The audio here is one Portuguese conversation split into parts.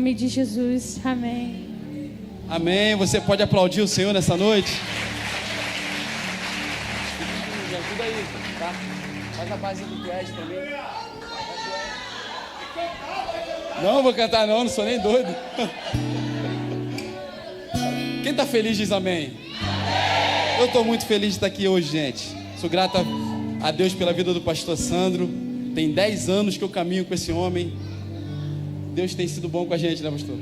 Em nome de Jesus, amém. Amém. Você pode aplaudir o Senhor nessa noite? Me ajuda aí, tá? Faz a base do Crash pra mim. Não vou cantar não sou nem doido. Quem tá feliz diz amém. Eu tô muito feliz de estar aqui hoje, gente. Sou grato a Deus pela vida do pastor Sandro. Tem 10 anos que eu caminho com esse homem. Deus tem sido bom com a gente, né, pastor?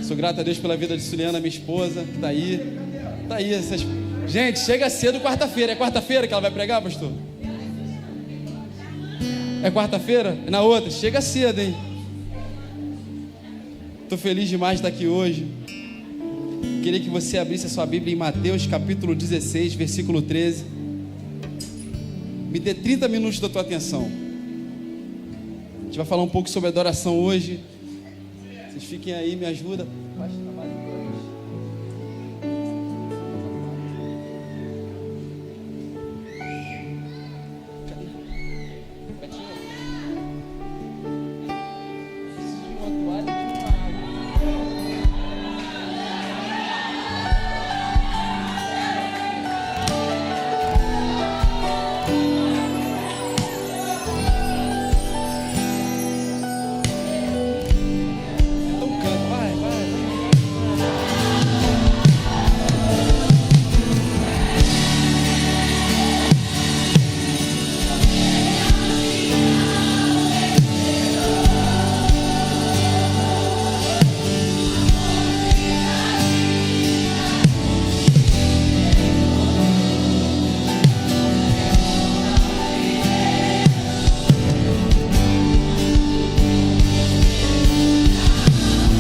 Sou grato a Deus pela vida de Suliana, minha esposa, que tá aí. Tá aí essas... Gente, chega cedo quarta-feira. É quarta-feira que ela vai pregar, pastor? É quarta-feira? É na outra? Chega cedo, hein? Tô feliz demais de estar aqui hoje. Queria que você abrisse a sua Bíblia em Mateus capítulo 16, versículo 13. Me dê 30 minutos da tua atenção. A gente vai falar um pouco sobre adoração hoje. Vocês fiquem aí, me ajuda.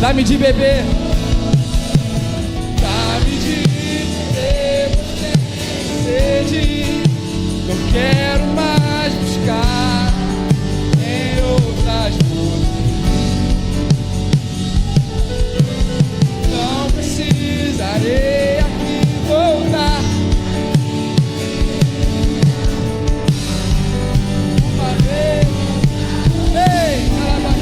Dá-me de beber. Dá-me de beber, sem sede. Não quero mais buscar em outras fontes. Não precisarei aqui voltar. Uma vez. Ei, cala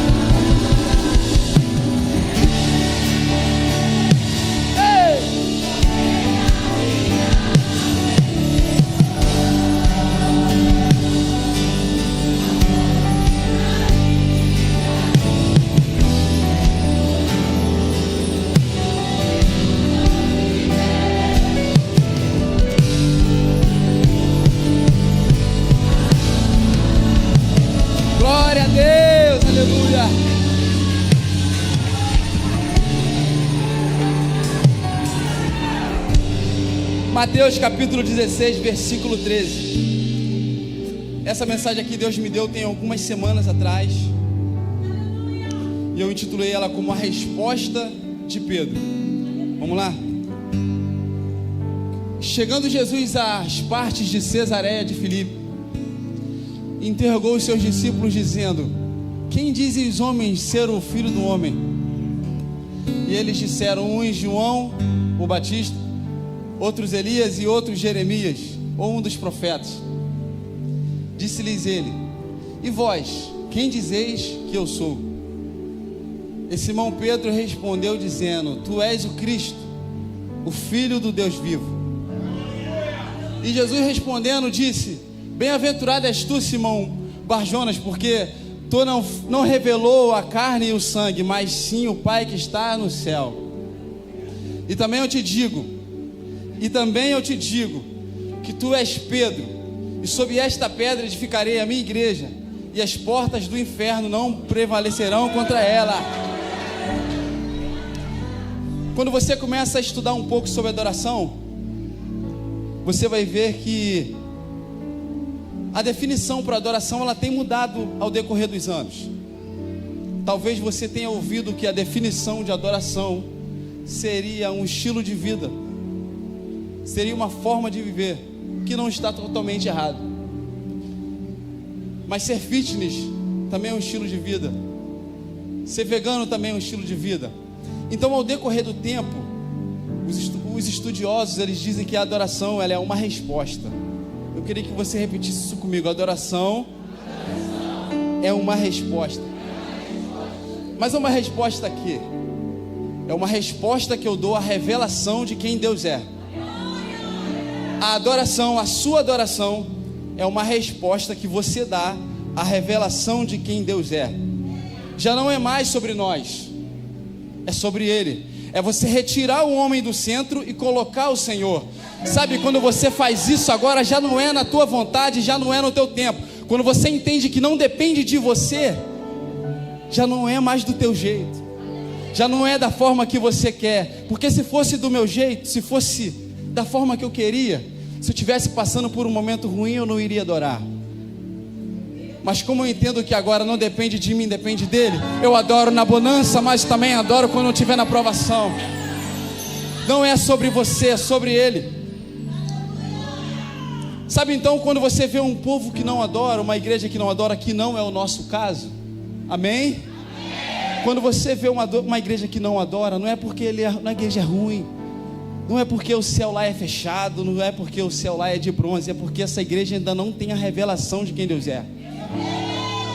glória a Deus, aleluia. Mateus capítulo 16, versículo 13. Essa mensagem aqui Deus me deu tem algumas semanas atrás. E eu intitulei ela como a resposta de Pedro. Vamos lá? Chegando Jesus às partes de Cesareia de Filipe, interrogou os seus discípulos dizendo: quem dizem os homens ser o filho do homem? E eles disseram: uns João o Batista, outros Elias e outros Jeremias, ou um dos profetas. Disse-lhes ele: e vós, quem dizeis que eu sou? E Simão Pedro respondeu dizendo: tu és o Cristo, o Filho do Deus vivo. E Jesus respondendo disse: bem-aventurado és tu, Simão Barjonas, porque tu não revelou a carne e o sangue, mas sim o Pai que está no céu. E também eu te digo que tu és Pedro, e sobre esta pedra edificarei a minha igreja, e as portas do inferno não prevalecerão contra ela. Quando você começa a estudar um pouco sobre adoração, você vai ver que a definição para adoração ela tem mudado ao decorrer dos anos. Talvez você tenha ouvido que a definição de adoração seria um estilo de vida, seria uma forma de viver, que não está totalmente errado. Mas ser fitness também é um estilo de vida. Ser vegano também é um estilo de vida. Então, ao decorrer do tempo, os estudiosos eles dizem que a adoração ela é uma resposta. Eu queria que você repetisse isso comigo. Adoração é uma resposta. Mas é uma resposta a quê? é uma resposta que eu dou à revelação de quem Deus é. A adoração, a sua adoração, é uma resposta que você dá à revelação de quem Deus é. Já não é mais sobre nós, é sobre Ele. É você retirar o homem do centro e colocar o Senhor. Sabe, quando você faz isso agora, já não é na tua vontade, já não é no teu tempo. Quando você entende que não depende de você, já não é mais do teu jeito, já não é da forma que você quer. Porque se fosse do meu jeito, se fosse da forma que eu queria, se eu estivesse passando por um momento ruim, eu não iria adorar. Mas como eu entendo que agora não depende de mim, depende dele, eu adoro na bonança, mas também adoro quando eu estiver na provação. Não é sobre você, é sobre ele. Sabe, então, quando você vê um povo que não adora, uma igreja que não adora, que não é o nosso caso, amém? Quando você vê uma igreja que não adora, não é porque a igreja é ruim, não é porque o céu lá é fechado, não é porque o céu lá é de bronze, é porque essa igreja ainda não tem a revelação de quem Deus é.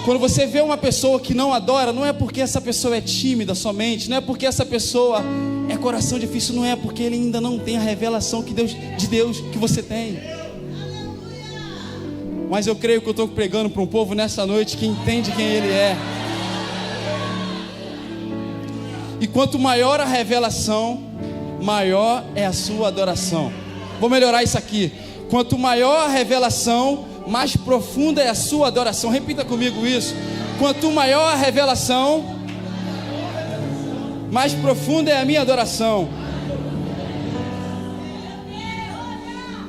Quando você vê uma pessoa que não adora, não é porque essa pessoa é tímida somente, não é porque essa pessoa é coração difícil, não é porque ele ainda não tem a revelação de Deus que você tem. Mas eu creio que eu estou pregando para um povo nessa noite que entende quem ele é. E quanto maior a revelação, maior é a sua adoração. Vou melhorar isso aqui. Quanto maior a revelação, mais profunda é a sua adoração. Repita comigo isso. Quanto maior a revelação, mais profunda é a minha adoração.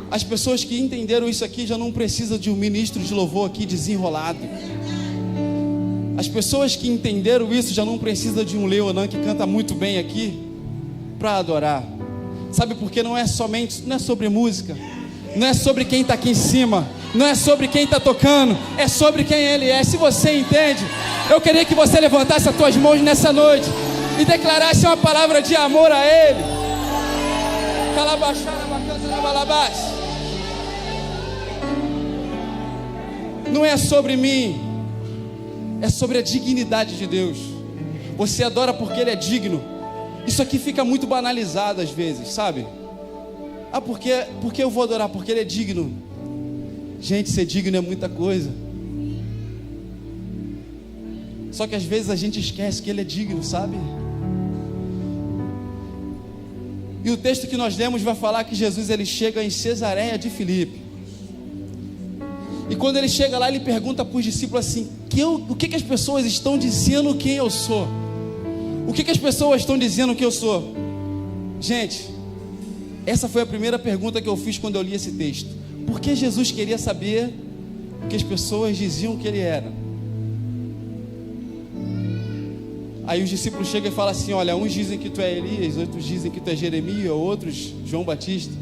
As pessoas que entenderam isso aqui já não precisam de um ministro de louvor aqui desenrolado. As pessoas que entenderam isso já não precisam de um Leonan que canta muito bem aqui para adorar. Sabe por quê? Não é sobre música, não é sobre quem está aqui em cima, não é sobre quem está tocando, é sobre quem ele é. Se você entende, eu queria que você levantasse as tuas mãos nessa noite e declarasse uma palavra de amor a ele. Não é sobre mim, é sobre a dignidade de Deus. Você adora porque ele é digno. Isso aqui fica muito banalizado às vezes, sabe? Ah, porque eu vou adorar? Porque ele é digno. Gente, ser digno é muita coisa. Só que às vezes a gente esquece que ele é digno, sabe? E o texto que nós lemos vai falar que Jesus ele chega em Cesareia de Filipe. E quando ele chega lá, ele pergunta para os discípulos assim: o que as pessoas estão dizendo quem eu sou? O que as pessoas estão dizendo que eu sou? Gente, essa foi a primeira pergunta que eu fiz quando eu li esse texto. Por que Jesus queria saber o que as pessoas diziam que ele era? Aí os discípulos chegam e falam assim: olha, uns dizem que tu é Elias, outros dizem que tu é Jeremias, outros João Batista.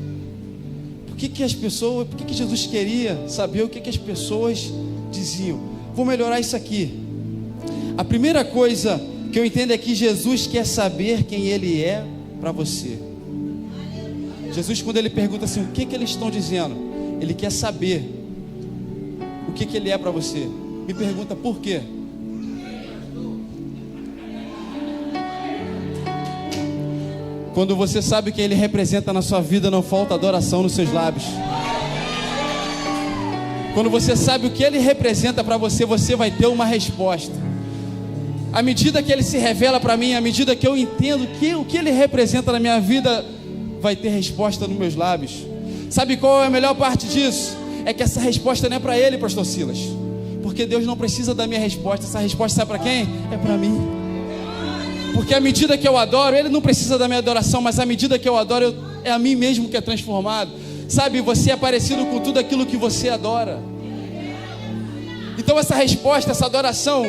Por que Jesus queria saber o que as pessoas diziam? Vou melhorar isso aqui. A primeira coisa que eu entendo é que Jesus quer saber quem ele é para você. Jesus, quando ele pergunta assim, o que eles estão dizendo, ele quer saber o que ele é para você. Me pergunta por quê? Quando você sabe quem ele representa na sua vida, não falta adoração nos seus lábios. Quando você sabe o que ele representa para você, você vai ter uma resposta. À medida que ele se revela para mim, à medida que eu entendo o que ele representa na minha vida, vai ter resposta nos meus lábios. Sabe qual é a melhor parte disso? É que essa resposta não é para ele, pastor Silas, porque Deus não precisa da minha resposta. Essa resposta sabe para quem? É para mim. Porque à medida que eu adoro, ele não precisa da minha adoração, mas à medida que eu adoro, é a mim mesmo que é transformado. Sabe, você é parecido com tudo aquilo que você adora. Então essa resposta, essa adoração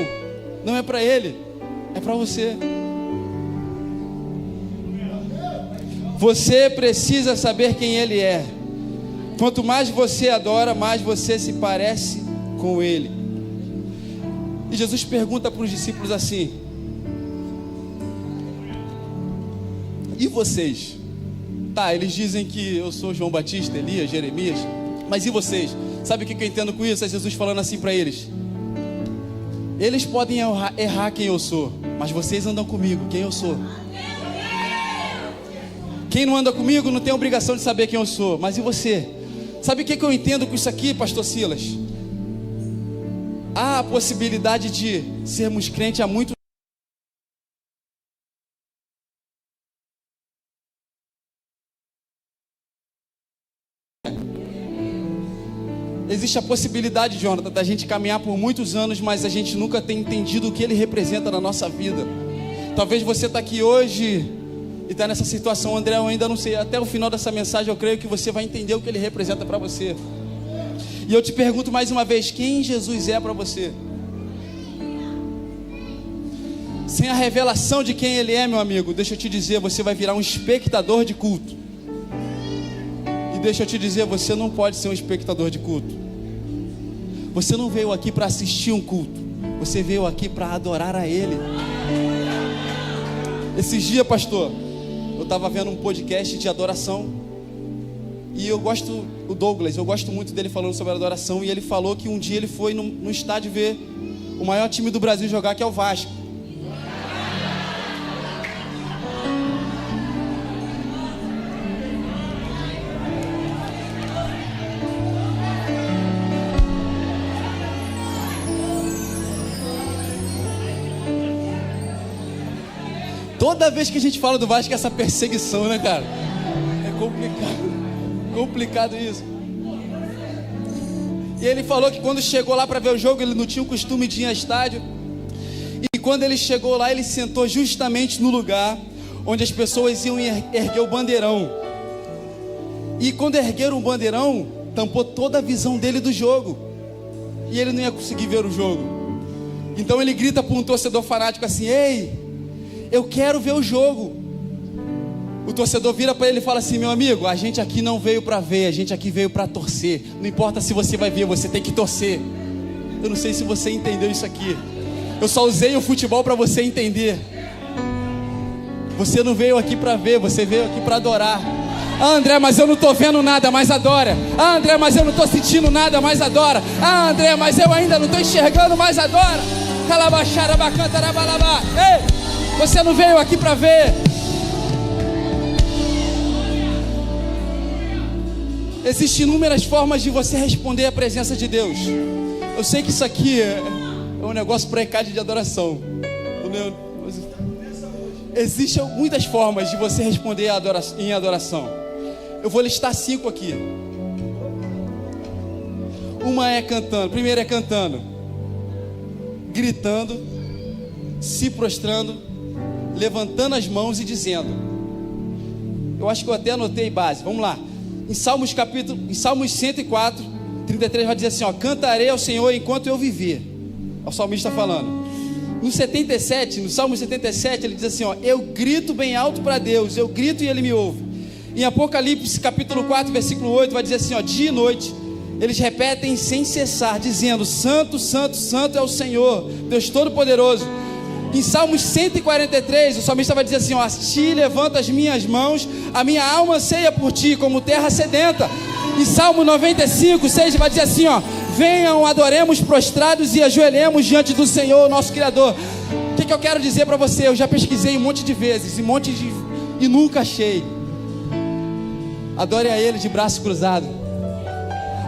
não é para ele, é para você. Você precisa saber quem ele é. Quanto mais você adora, mais você se parece com ele. E Jesus pergunta para os discípulos assim: e vocês? Tá, eles dizem que eu sou João Batista, Elias, Jeremias, mas e vocês? Sabe o que eu entendo com isso? É Jesus falando assim para eles: eles podem errar quem eu sou, mas vocês andam comigo, quem eu sou. Quem não anda comigo não tem obrigação de saber quem eu sou. Mas e você? Sabe o que eu entendo com isso aqui, pastor Silas? Há a possibilidade de sermos crentes há muito. Existe a possibilidade, Jonathan, da gente caminhar por muitos anos, mas a gente nunca tem entendido o que ele representa na nossa vida. Talvez você está aqui hoje e está nessa situação, André, eu ainda não sei. Até o final dessa mensagem eu creio que você vai entender o que ele representa para você. E eu te pergunto mais uma vez, quem Jesus é para você? Sem a revelação de quem ele é, meu amigo, deixa eu te dizer, você vai virar um espectador de culto. E deixa eu te dizer, você não pode ser um espectador de culto. Você não veio aqui para assistir um culto, você veio aqui para adorar a ele. Esses dias, pastor, eu estava vendo um podcast de adoração, e eu gosto, o Douglas, eu gosto muito dele falando sobre adoração, e ele falou que um dia ele foi no estádio ver o maior time do Brasil jogar, que é o Vasco. Toda vez que a gente fala do Vasco, é essa perseguição, né, cara? É complicado isso. E ele falou que quando chegou lá para ver o jogo, ele não tinha o costume de ir ao estádio. E quando ele chegou lá, ele sentou justamente no lugar onde as pessoas iam erguer o bandeirão. E quando ergueram o bandeirão, tampou toda a visão dele do jogo. E ele não ia conseguir ver o jogo. Então ele grita para um torcedor fanático assim: ei, eu quero ver o jogo. O torcedor vira para ele e fala assim: meu amigo, a gente aqui não veio para ver, a gente aqui veio para torcer. Não importa se você vai ver, você tem que torcer. Eu não sei se você entendeu isso aqui. Eu só usei o futebol para você entender. Você não veio aqui para ver, você veio aqui para adorar. Ah, André, mas eu não estou vendo nada, mas adora. Ah, André, mas eu não estou sentindo nada, mas adora. Ah, André, mas eu ainda não estou enxergando, mas adora. Calabaxara, bacantarabalabá. Ei! Você não veio aqui para ver. Existem inúmeras formas de você responder à presença de Deus. Eu sei que isso aqui é um negócio precário de adoração. Existem muitas formas de você responder em adoração. Eu vou listar 5 aqui. Uma é cantando. Primeiro é cantando, gritando, se prostrando, levantando as mãos e dizendo. Eu acho que eu até anotei base. Vamos lá. Em Salmos 104, 33 vai dizer assim, ó: cantarei ao Senhor enquanto eu viver. O salmista falando. No 77, no Salmo 77, ele diz assim, ó: eu grito bem alto para Deus, eu grito e ele me ouve. Em Apocalipse capítulo 4, versículo 8, vai dizer assim, ó: dia e noite eles repetem sem cessar, dizendo: santo, santo, santo é o Senhor, Deus Todo-Poderoso. Em Salmos 143, o salmista vai dizer assim, ó: a ti levanto as minhas mãos, a minha alma anseia por ti, como terra sedenta. Em Salmo 95, 6 vai dizer assim, ó: venham, adoremos prostrados e ajoelhemos diante do Senhor, nosso Criador. O que eu quero dizer para você? Eu já pesquisei um monte de vezes, e nunca achei. Adore a Ele de braço cruzado.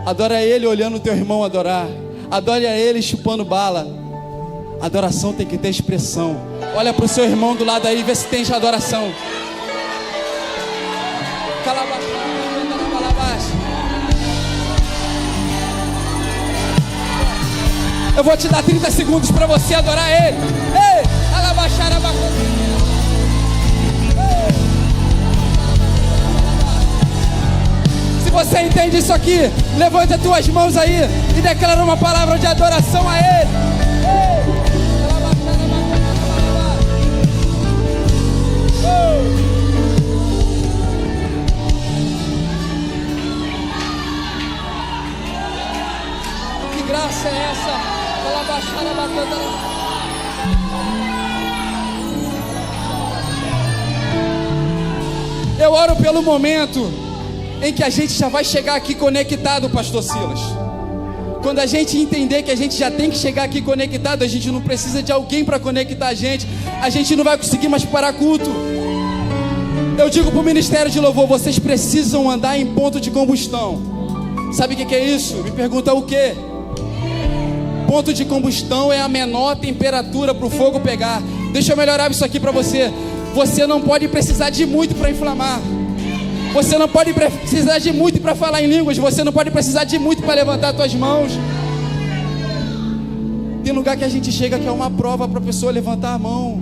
Adore a Ele olhando o teu irmão adorar. Adore a Ele chupando bala. Adoração tem que ter expressão. Olha para o seu irmão do lado aí, vê se tem adoração. Eu vou te dar 30 segundos para você adorar Ele. Ei, alabaxara, se você entende isso aqui, levanta as tuas mãos aí e declara uma palavra de adoração a Ele. Que graça é essa? Eu oro pelo momento em que a gente já vai chegar aqui conectado, pastor Silas. Quando a gente entender que a gente já tem que chegar aqui conectado, a gente não precisa de alguém para conectar a gente não vai conseguir mais parar culto. Eu digo para o ministério de louvor: vocês precisam andar em ponto de combustão. Sabe o que é isso? Me pergunta o quê? Ponto de combustão é a menor temperatura para o fogo pegar. Deixa eu melhorar isso aqui para você. Você não pode precisar de muito para inflamar. Você não pode precisar de muito para falar em línguas. Você não pode precisar de muito para levantar suas mãos. Tem lugar que a gente chega que é uma prova para a pessoa levantar a mão,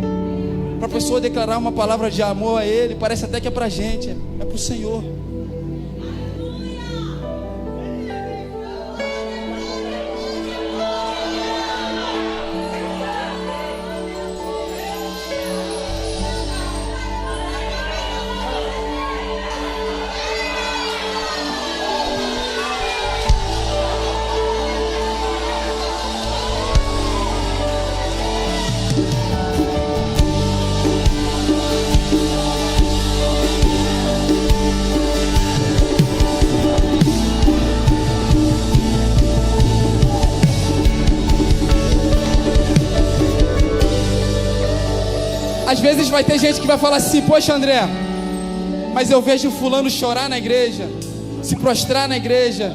para a pessoa declarar uma palavra de amor a Ele. Parece até que é para a gente, é para o Senhor. Às vezes vai ter gente que vai falar assim: poxa, André, mas eu vejo fulano chorar na igreja, se prostrar na igreja,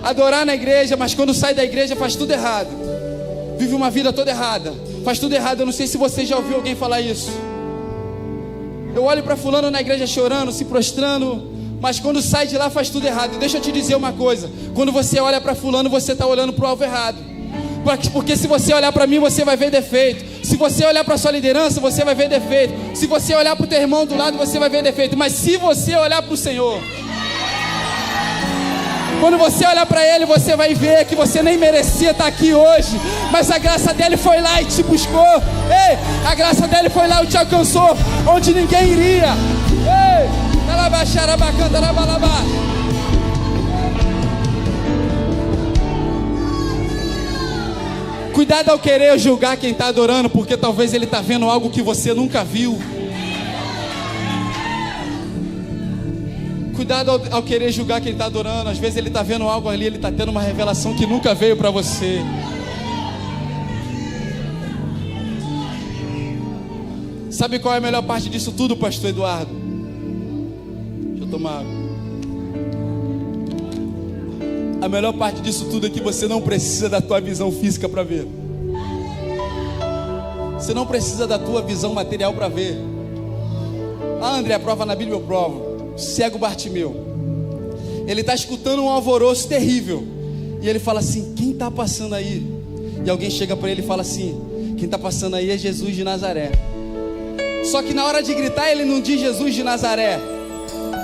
adorar na igreja, mas quando sai da igreja faz tudo errado, vive uma vida toda errada, faz tudo errado. Eu não sei se você já ouviu alguém falar isso. Eu olho para fulano na igreja chorando, se prostrando, mas quando sai de lá faz tudo errado. Deixa eu te dizer uma coisa: quando você olha para fulano, você está olhando para o alvo errado. Porque se você olhar para mim, você vai ver defeito. Se você olhar para a sua liderança, você vai ver defeito. Se você olhar para o teu irmão do lado, você vai ver defeito. Mas se você olhar para o Senhor, quando você olhar para Ele, você vai ver que você nem merecia estar aqui hoje, mas a graça dele foi lá e te buscou. Ei, a graça dele foi lá e te alcançou onde ninguém iria. Ei, cuidado ao querer julgar quem está adorando, porque talvez ele está vendo algo que você nunca viu. Cuidado ao querer julgar quem está adorando. Às vezes ele está vendo algo ali, ele está tendo uma revelação que nunca veio para você. Sabe qual é a melhor parte disso tudo, pastor Eduardo? Deixa eu tomar água. A melhor parte disso tudo é que você não precisa da tua visão física para ver. Você não precisa da tua visão material para ver. Ah, André, a prova na Bíblia eu provo. Cego Bartimeu, ele está escutando um alvoroço terrível, e ele fala assim: quem está passando aí? E alguém chega para ele e fala assim: quem está passando aí é Jesus de Nazaré. Só que na hora de gritar, ele não diz Jesus de Nazaré,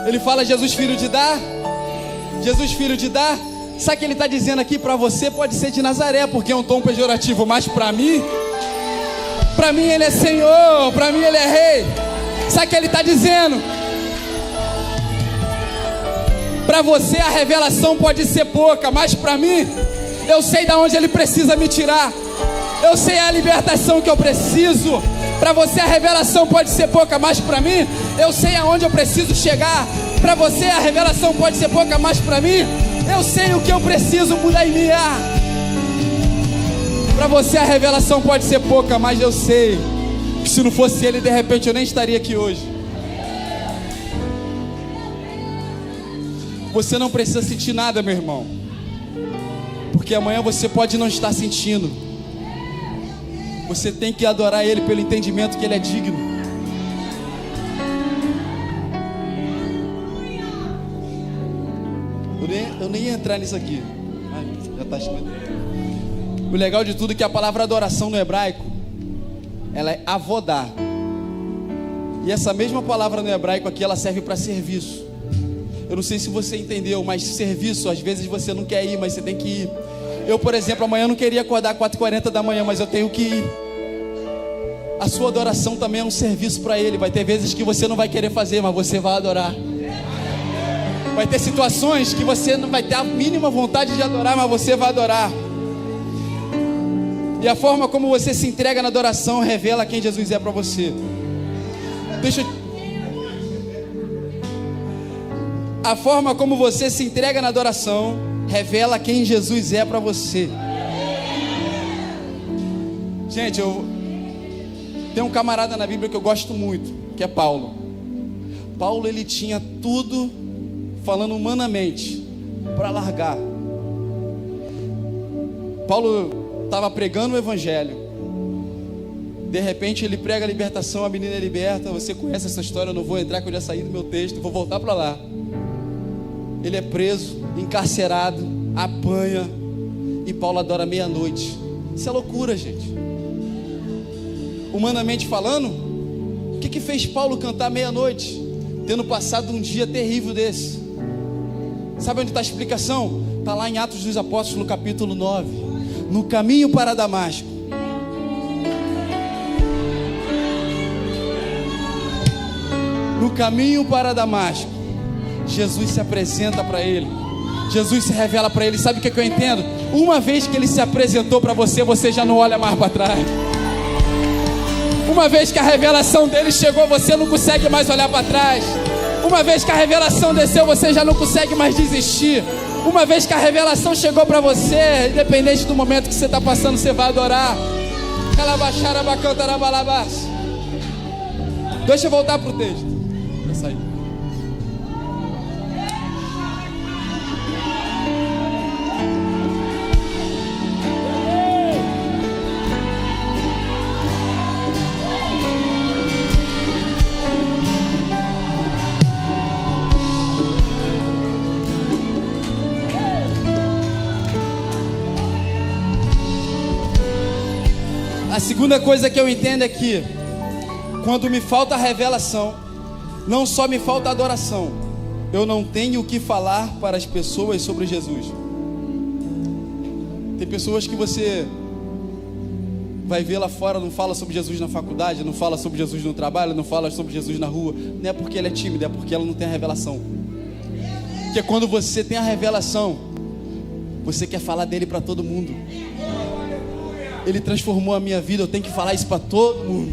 ele fala Jesus filho de Dar. Jesus filho de Dar. Sabe o que ele está dizendo aqui? Para você pode ser de Nazaré, porque é um tom pejorativo, mas para mim ele é Senhor, para mim ele é Rei. Sabe o que ele está dizendo? Para você a revelação pode ser pouca, mas para mim, eu sei de onde ele precisa me tirar. Eu sei a libertação que eu preciso. Para você a revelação pode ser pouca, mas para mim, eu sei aonde eu preciso chegar. Para você a revelação pode ser pouca, mas para mim, eu sei o que eu preciso mudar em mim. Para você a revelação pode ser pouca, mas eu sei que se não fosse ele, de repente eu nem estaria aqui hoje. Você não precisa sentir nada, meu irmão, porque amanhã você pode não estar sentindo. Você tem que adorar Ele pelo entendimento que Ele é digno. Eu nem ia entrar nisso aqui. Ai, já está escrito. O legal de tudo é que a palavra adoração no hebraico, ela é avodar. E essa mesma palavra no hebraico aqui, ela serve para serviço. Eu não sei se você entendeu, mas serviço, às vezes você não quer ir, mas você tem que ir. Eu, por exemplo, amanhã não queria acordar às 4h40 da manhã, mas eu tenho que ir. A sua adoração também é um serviço para Ele. Vai ter vezes que você não vai querer fazer, mas você vai adorar. Vai ter situações que você não vai ter a mínima vontade de adorar, mas você vai adorar. E a forma como você se entrega na adoração revela quem Jesus é para você. A forma como você se entrega na adoração revela quem Jesus é para você. Gente, Tem um camarada na Bíblia que eu gosto muito, que é Paulo. Paulo, ele tinha tudo, falando humanamente, para largar. Paulo estava pregando o evangelho. De repente ele prega a libertação, a menina é liberta. Você conhece essa história, eu não vou entrar, que eu já saí do meu texto, vou voltar para lá. Ele é preso, encarcerado, apanha, e Paulo adora meia-noite. Isso é loucura, gente. Humanamente falando, o que fez Paulo cantar meia-noite, tendo passado um dia terrível desse? Sabe onde está a explicação? Está lá em Atos dos Apóstolos, no capítulo 9. No caminho para Damasco, no caminho para Damasco, Jesus se apresenta para ele. Jesus se revela para ele. Sabe o que eu entendo? Uma vez que ele se apresentou para você, você já não olha mais para trás. Uma vez que a revelação dele chegou, você não consegue mais olhar para trás. Uma vez que a revelação desceu, você já não consegue mais desistir. Uma vez que a revelação chegou para você, independente do momento que você está passando, você vai adorar. Deixa eu voltar para o texto. Já saí. A segunda coisa que eu entendo é que, quando me falta revelação, não só me falta adoração, eu não tenho o que falar para as pessoas sobre Jesus. Tem pessoas que você vai ver lá fora, não fala sobre Jesus na faculdade, não fala sobre Jesus no trabalho, não fala sobre Jesus na rua. Não é porque ela é tímida, é porque ela não tem a revelação. Porque quando você tem a revelação, você quer falar dele para todo mundo. Ele transformou a minha vida, eu tenho que falar isso para todo mundo.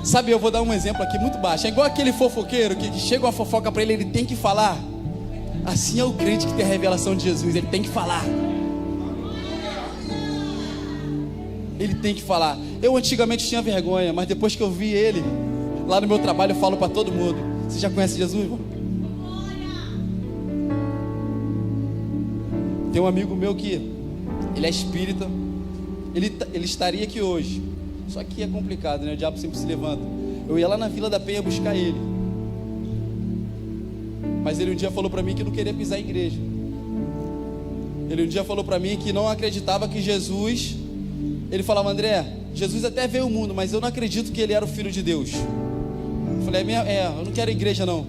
Sabe, eu vou dar um exemplo aqui muito baixo. É igual aquele fofoqueiro que chega uma fofoca para ele, ele tem que falar. Assim é o crente que tem a revelação de Jesus, ele tem que falar. Ele tem que falar. Eu antigamente tinha vergonha, mas depois que eu vi ele lá no meu trabalho, eu falo para todo mundo. Você já conhece Jesus, irmão? Tem um amigo meu que ele é espírita. Ele estaria aqui hoje. Só que é complicado, né? O diabo sempre se levanta. Eu ia lá na Vila da Penha buscar ele. Mas ele um dia falou para mim que não queria pisar em igreja. Ele um dia falou para mim que não acreditava que Jesus... Ele falava: André, Jesus até veio ao mundo, mas eu não acredito que ele era o Filho de Deus. Eu falei, eu não quero igreja não.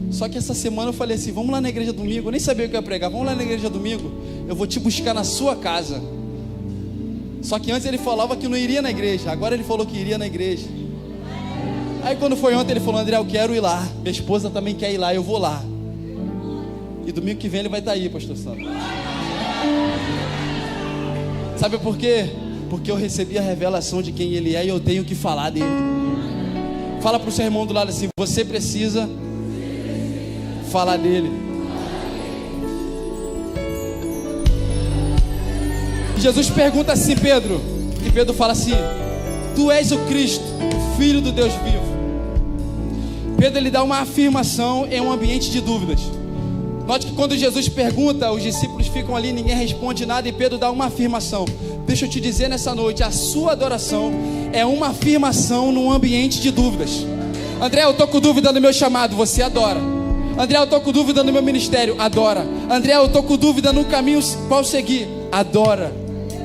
Só que essa semana eu falei assim: vamos lá na igreja domingo. Eu nem sabia o que eu ia pregar. Vamos lá na igreja domingo, eu vou te buscar na sua casa. Só que antes ele falava que não iria na igreja. Agora ele falou que iria na igreja. Aí quando foi ontem ele falou: André, eu quero ir lá. Minha esposa também quer ir lá, eu vou lá. E domingo que vem ele vai estar aí, pastor Santo. Sabe por quê? Porque eu recebi a revelação de quem ele é e eu tenho que falar dele. Fala para o seu irmão do lado assim: você precisa falar dele. Jesus pergunta assim, Pedro, e Pedro fala assim: tu és o Cristo, o Filho do Deus vivo. Pedro, ele dá uma afirmação em um ambiente de dúvidas. Note que quando Jesus pergunta, os discípulos ficam ali, ninguém responde nada, e Pedro dá uma afirmação. Deixa eu te dizer nessa noite, a sua adoração é uma afirmação num ambiente de dúvidas. André, eu estou com dúvida no meu chamado, você adora. André, eu estou com dúvida no meu ministério, adora. André, eu estou com dúvida no caminho qual seguir, adora.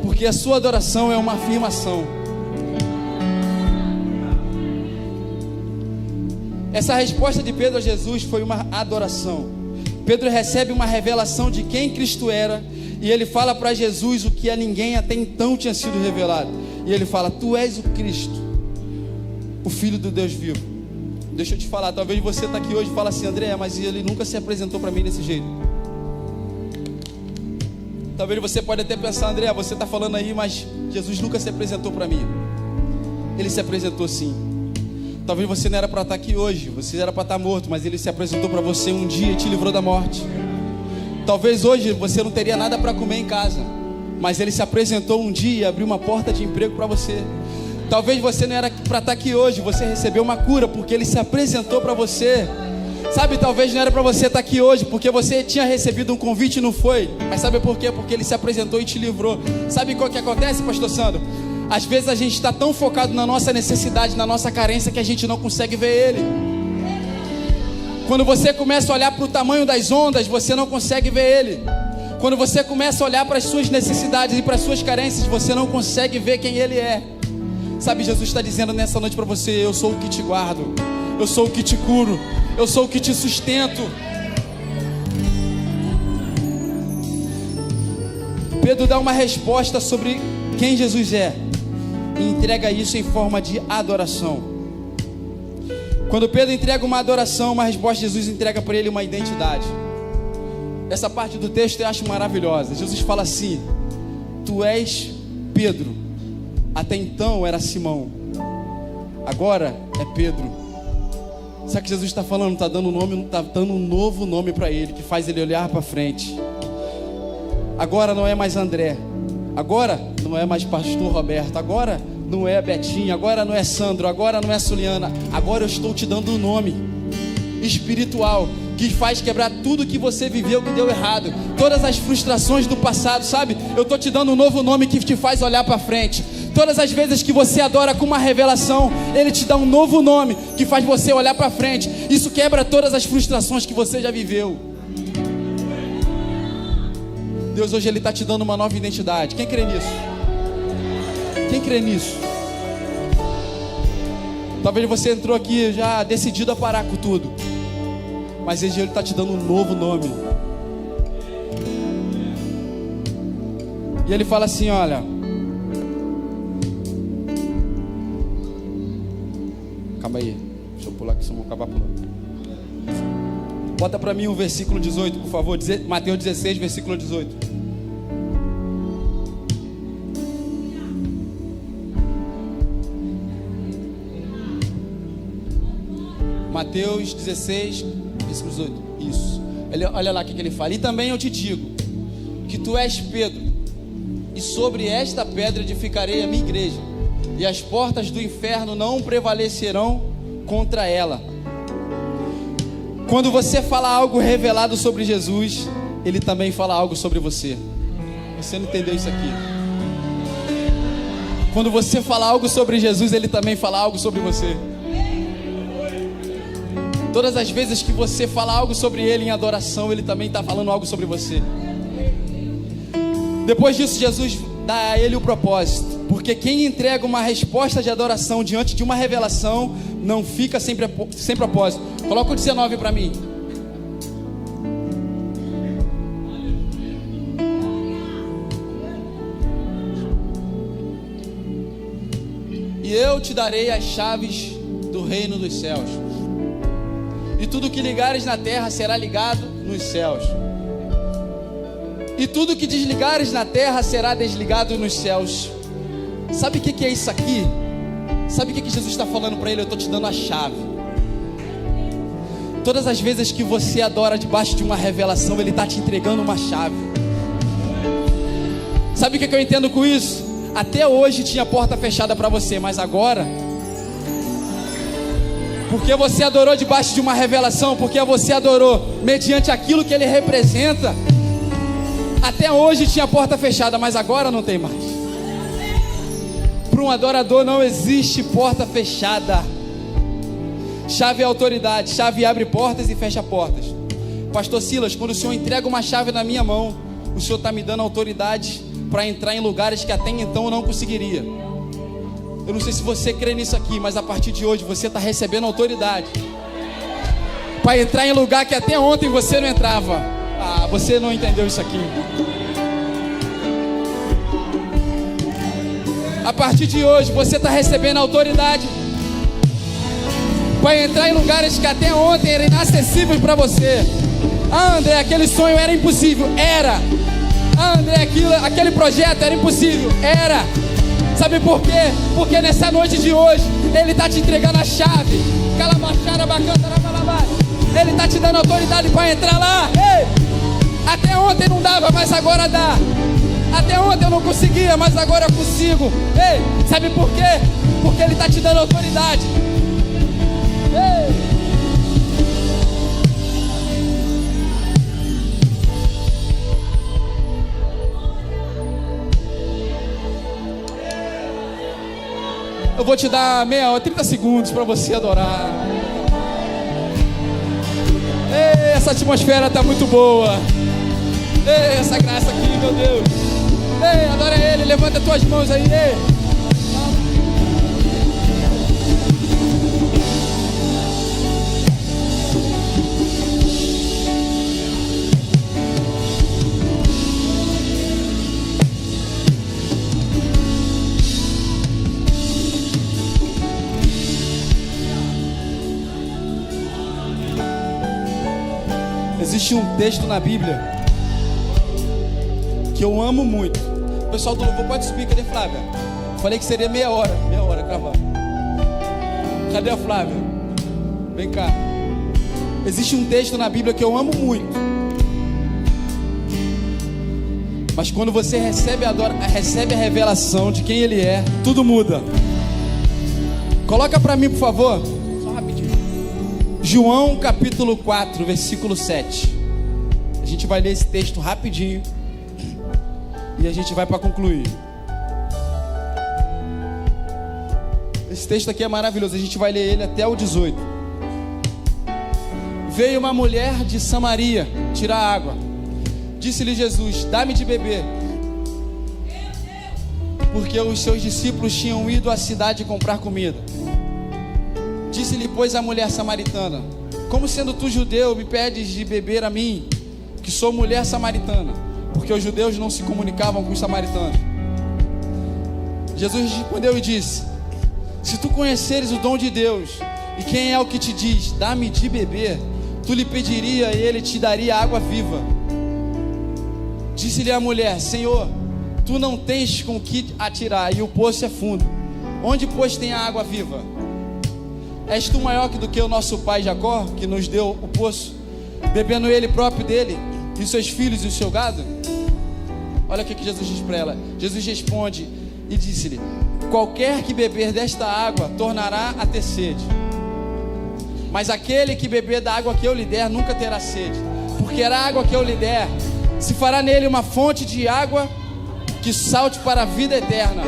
Porque a sua adoração é uma afirmação. Essa resposta de Pedro a Jesus foi uma adoração. Pedro recebe uma revelação de quem Cristo era, e ele fala para Jesus o que a ninguém até então tinha sido revelado. E ele fala: tu és o Cristo, o Filho do Deus vivo. Deixa eu te falar, talvez você está aqui hoje e fala assim: André, mas ele nunca se apresentou para mim desse jeito. Talvez você pode até pensar: André, você está falando aí, mas Jesus nunca se apresentou para mim. Ele se apresentou sim. Talvez você não era para estar aqui hoje, você era para estar morto, mas ele se apresentou para você um dia e te livrou da morte. Talvez hoje você não teria nada para comer em casa, mas ele se apresentou um dia e abriu uma porta de emprego para você. Talvez você não era para estar aqui hoje, você recebeu uma cura porque Ele se apresentou para você. Sabe, talvez não era para você estar aqui hoje porque você tinha recebido um convite e não foi. Mas sabe por quê? Porque Ele se apresentou e te livrou. Sabe qual que acontece, pastor Sandro? Às vezes a gente está tão focado na nossa necessidade, na nossa carência, que a gente não consegue ver Ele. Quando você começa a olhar para o tamanho das ondas, você não consegue ver Ele. Quando você começa a olhar para as suas necessidades e para as suas carências, você não consegue ver quem Ele é. Sabe, Jesus está dizendo nessa noite para você: eu sou o que te guardo, eu sou o que te curo, eu sou o que te sustento. Pedro dá uma resposta sobre quem Jesus é e entrega isso em forma de adoração. Quando Pedro entrega uma adoração, uma resposta, Jesus entrega para ele uma identidade. Essa parte do texto eu acho maravilhosa. Jesus fala assim: tu és Pedro. Até então era Simão, agora é Pedro. Sabe o que Jesus está falando? Está dando um novo nome para ele, que faz ele olhar para frente. Agora não é mais André, agora não é mais pastor Roberto, agora não é Betinho, agora não é Sandro, agora não é Suliana. Agora eu estou te dando um nome espiritual que faz quebrar tudo que você viveu que deu errado, todas as frustrações do passado, sabe? Eu estou te dando um novo nome que te faz olhar para frente. Todas as vezes que você adora com uma revelação, Ele te dá um novo nome que faz você olhar para frente. Isso quebra todas as frustrações que você já viveu. Deus hoje Ele está te dando uma nova identidade. Quem crê nisso? Quem crê nisso? Talvez você entrou aqui já decidido a parar com tudo, mas hoje Ele está te dando um novo nome. E Ele fala assim: olha, calma aí, deixa eu pular aqui, senão vou acabar pulando. Bota para mim o versículo 18, por favor. Mateus 16, versículo 18. Mateus 16, versículo 18. Isso. Olha lá o que ele fala: e também eu te digo que tu és Pedro, e sobre esta pedra edificarei a minha igreja, e as portas do inferno não prevalecerão contra ela. Quando você fala algo revelado sobre Jesus, Ele também fala algo sobre você. Você não entendeu isso aqui? Quando você fala algo sobre Jesus, Ele também fala algo sobre você. Todas as vezes que você fala algo sobre Ele em adoração, Ele também está falando algo sobre você. Depois disso, Jesus dá a ele o propósito, porque quem entrega uma resposta de adoração diante de uma revelação não fica sem propósito. Coloca o 19 para mim. E eu te darei as chaves do reino dos céus, e tudo que ligares na terra será ligado nos céus, e tudo que desligares na terra será desligado nos céus. Sabe o que é isso aqui? Sabe o que Jesus está falando para ele? Eu estou te dando a chave. Todas as vezes que você adora debaixo de uma revelação, Ele está te entregando uma chave. Sabe o que eu entendo com isso? Até hoje tinha porta fechada para você, mas agora, porque você adorou debaixo de uma revelação, porque você adorou mediante aquilo que Ele representa, até hoje tinha porta fechada, mas agora não tem mais. Para um adorador não existe porta fechada. Chave é autoridade. Chave abre portas e fecha portas. Pastor Silas, quando o Senhor entrega uma chave na minha mão, o Senhor está me dando autoridade para entrar em lugares que até então eu não conseguiria. Eu não sei se você crê nisso aqui, mas a partir de hoje você está recebendo autoridade para entrar em lugar que até ontem você não entrava. Ah, você não entendeu isso aqui. A partir de hoje você está recebendo autoridade para entrar em lugares que até ontem eram inacessíveis para você. Ah, André, aquele sonho era impossível. Era. Ah, André, aquele projeto era impossível. Era. Sabe por quê? Porque nessa noite de hoje Ele está te entregando a chave. Ele está te dando autoridade para entrar lá. Ei! Até ontem não dava, mas agora dá. Até ontem eu não conseguia, mas agora eu consigo. Ei, sabe por quê? porque Ele está te dando autoridade. Ei! Eu vou te dar 30 segundos para você adorar. Ei, essa atmosfera está muito boa. Ei, essa graça aqui, meu Deus. Ei, adora Ele, levanta as tuas mãos aí. Ei. Existe um texto na Bíblia que eu amo muito. O pessoal do louvor pode subir. Cadê a Flávia? Falei que seria meia hora gravando. Cadê a Flávia? Vem cá. Existe um texto na Bíblia que eu amo muito. Mas quando você recebe a revelação de quem Ele é, tudo muda. Coloca para mim, por favor. Só rapidinho. João capítulo 4, versículo 7. A gente vai ler esse texto rapidinho e a gente vai para concluir. Esse texto aqui é maravilhoso. A gente vai ler ele até o 18. Veio uma mulher de Samaria tirar água. Disse-lhe Jesus: dá-me de beber. Porque os seus discípulos tinham ido à cidade comprar comida. Disse-lhe, pois, a mulher samaritana: como sendo tu judeu me pedes de beber a mim, que sou mulher samaritana? Porque os judeus não se comunicavam com os samaritanos. Jesus respondeu e disse: se tu conheceres o dom de Deus, e quem é o que te diz, dá-me de beber, tu lhe pediria e ele te daria água viva. Disse-lhe a mulher: Senhor, tu não tens com que atirar, e o poço é fundo. Onde, pois, tem a água viva? És tu maior do que o nosso pai Jacó, que nos deu o poço, bebendo ele próprio dele, e os seus filhos e o seu gado? Olha o que Jesus diz para ela. Jesus responde e disse-lhe: qualquer que beber desta água tornará a ter sede, mas aquele que beber da água que eu lhe der nunca terá sede, porque a água que eu lhe der se fará nele uma fonte de água que salte para a vida eterna.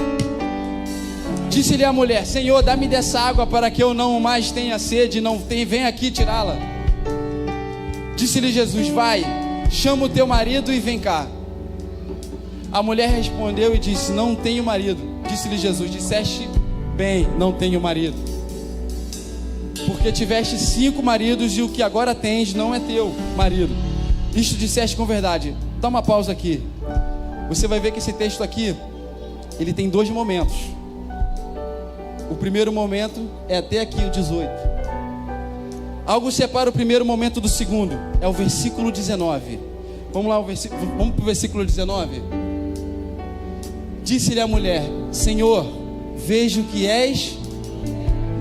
Disse-lhe a mulher: Senhor, dá-me dessa água para que eu não mais tenha sede, venha aqui tirá-la. Disse-lhe Jesus: vai, chama o teu marido e vem cá. A mulher respondeu e disse: não tenho marido. Disse-lhe Jesus: disseste bem, não tenho marido, porque tiveste 5 maridos e o que agora tens não é teu marido. Isto disseste com verdade. Dá uma pausa aqui. Você vai ver que esse texto aqui, ele tem 2 momentos. O primeiro momento é até aqui o 18. Algo separa o primeiro momento do segundo. É o versículo 19. Vamos lá, vamos para o versículo 19. Disse-lhe a mulher: Senhor, vejo que és.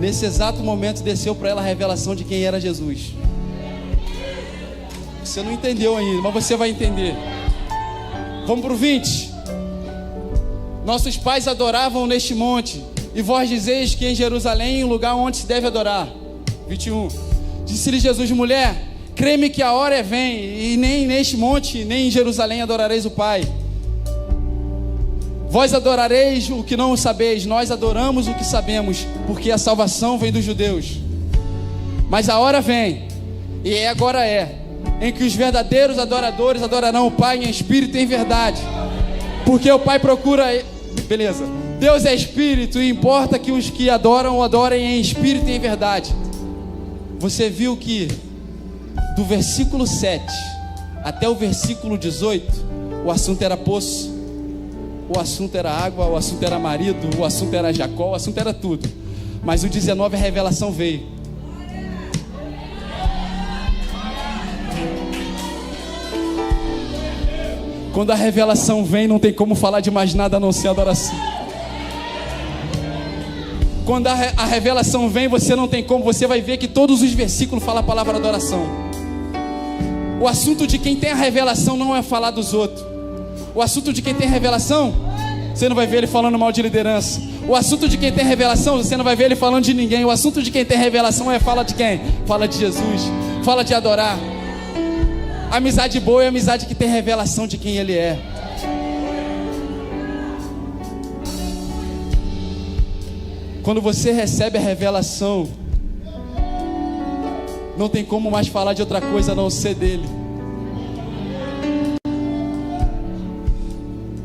Nesse exato momento desceu para ela a revelação de quem era Jesus. Você não entendeu ainda, mas você vai entender. Vamos para o 20. Nossos pais adoravam neste monte, e vós dizeis que em Jerusalém é o lugar onde se deve adorar. 21. Disse-lhe Jesus: mulher, crê-me que a hora vem, e nem neste monte, nem em Jerusalém adorareis o Pai. Vós adorareis o que não sabeis, nós adoramos o que sabemos, porque a salvação vem dos judeus. Mas a hora vem, e agora é, em que os verdadeiros adoradores adorarão o Pai em espírito e em verdade, porque o Pai procura... Beleza. Deus é espírito, e importa que os que adoram o adorem em espírito e em verdade. Você viu que do versículo 7 até o versículo 18 o assunto era poço, o assunto era água, o assunto era marido, o assunto era Jacó, o assunto era tudo. Mas o 19 a revelação veio. Quando a revelação vem, não tem como falar de mais nada a não ser adoração. Quando a revelação vem, você não tem como, você vai ver que todos os versículos falam a palavra adoração. O assunto de quem tem a revelação não é falar dos outros. O assunto de quem tem revelação, você não vai ver ele falando mal de liderança. O assunto de quem tem revelação, você não vai ver ele falando de ninguém. O assunto de quem tem revelação fala de quem? Fala de Jesus, fala de adorar. Amizade boa é amizade que tem revelação de quem ele é. Quando você recebe a revelação, não tem como mais falar de outra coisa a não ser dele.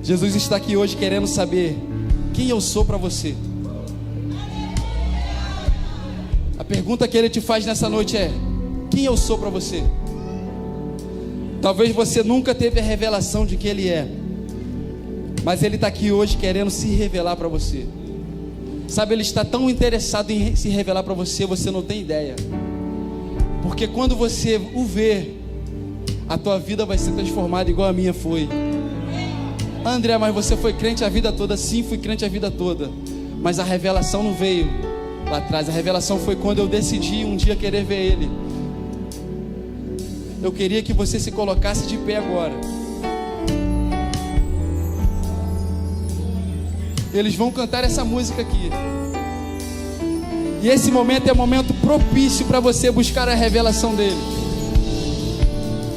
Jesus está aqui hoje querendo saber quem eu sou para você. A pergunta que ele te faz nessa noite é: quem eu sou para você? Talvez você nunca teve a revelação de quem ele é, mas ele está aqui hoje querendo se revelar para você. Sabe, ele está tão interessado em se revelar para você, você não tem ideia. Porque quando você o vê, a tua vida vai ser transformada igual a minha foi. André, mas você foi crente a vida toda? Sim, fui crente a vida toda. Mas a revelação não veio lá atrás. A revelação foi quando eu decidi um dia querer ver ele. Eu queria que você se colocasse de pé agora. Eles vão cantar essa música aqui. E esse momento é um momento propício para você buscar a revelação dele.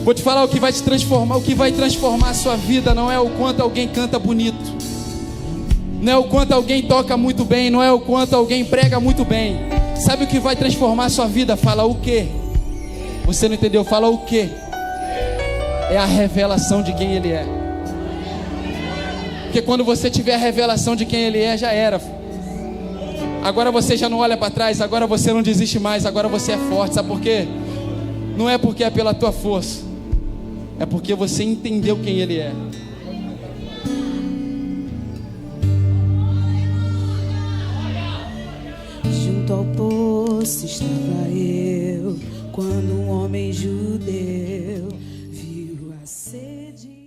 Vou te falar o que vai te transformar. O que vai transformar a sua vida não é o quanto alguém canta bonito, não é o quanto alguém toca muito bem, não é o quanto alguém prega muito bem. Sabe o que vai transformar a sua vida? Fala o quê? Você não entendeu? Fala o quê? É a revelação de quem ele é. Porque quando você tiver a revelação de quem ele é, já era. Agora você já não olha para trás, agora você não desiste mais, agora você é forte. Sabe por quê? Não é porque é pela tua força, é porque você entendeu quem ele é. Junto ao poço estava eu, quando um homem judeu viu a sede.